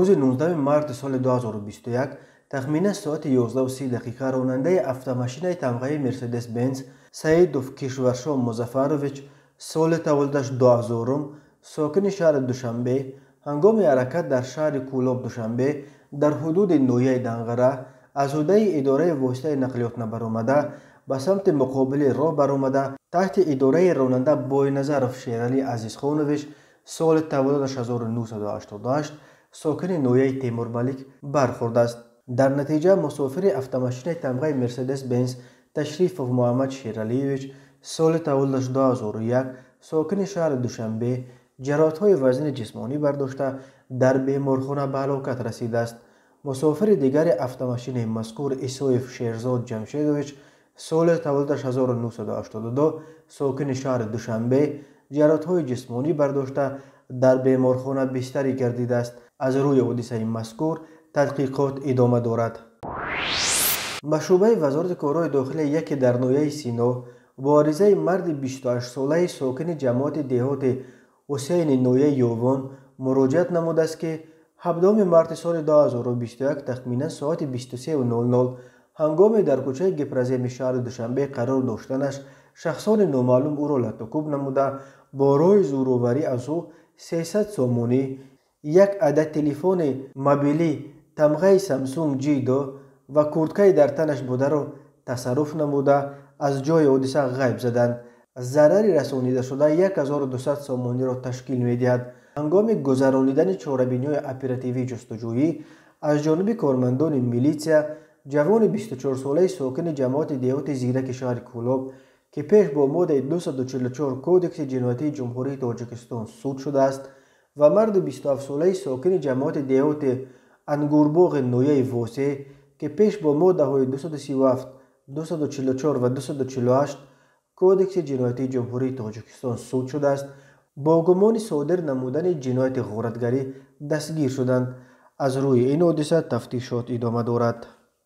روز 19 مارت سال 2021 تخمیناً ساعت 11:30 راننده автомاشین تمغه مرسدس بنز سعیدوف کشورشو مظفرویچ سال تولدش 2000 ساکن شهر دوشنبه هنگام حرکت در شهر کولوب دوشنبه در حدود نویه دنغره از عهده اداره واسطه نقلیات برآمده به سمت مقابل راه برآمده تحت اداره راننده بوینظرف شیرالی عزیزخانویچ سال تولدش 1988 ساکن نویه تیمور ملک برخورده است. در نتیجه مسافر автомاشین تمغه مرسدس بنز تشریف محمد شیرالیویچ سال تولدش 2001 ساکن شهر دوشنبه جراحت‌های وزن جسمانی برداشته در بیمارخانه به هلاکت رسیده است. مسافر دیگر автомاشین مذکور ایسویف شیرزاد جمشیدویچ سال تولدش 1982 ساکن شهر دوشنبه جراحت‌های جسمانی برداشته در بیمارخانه بستری گردیده است. از روی حادثه مذکور تحقیقات ادامه دارد. مشروبه وزارت کارهای داخلی یکی در نویه سینا با عریضه مرد 28 ساله ساکن جماعت دهات حسین نویه یوان مراجعت نموده است که 17 مارت سال 2021 تخمینا ساعت 23:00 هنگام در کوچه گپرزیم شهر دوشنبه قرار داشتنش شخصان نامعلوم او را لطکوب نموده با راه زورآوری از او 300 سومونی، یک عدد تلفن موبیلی تمغه سامسونگ جی2 و کورتکه در تنش بوده را تصرف نموده از جای حادثه غیب زدند. ضرری رسانیده شده 1200 سومانی را تشکیل می‌دهد. هنگام گذرانیدن چاره‌بینی اپراتیوی جستجویی از جانب کارمندان میلیسیا جوان 24 ساله ساکن جماعت دهات زیرک شهر کولوب که پیش با ماده 244 کودکس جنایتی جمهوری تاجیکستان صادر شده است و مرد 27 ساله ساکن جماعت دهات انگورباغ نویه واسه که پیش با ماده های 237 244 و 248 کودکس جنایتی جمهوری تاجیکستان صادر شده است با گمان صادر نمودن جنایت غارتگری دستگیر شدند. از روی این حادثه تفتیشات ادامه دارد.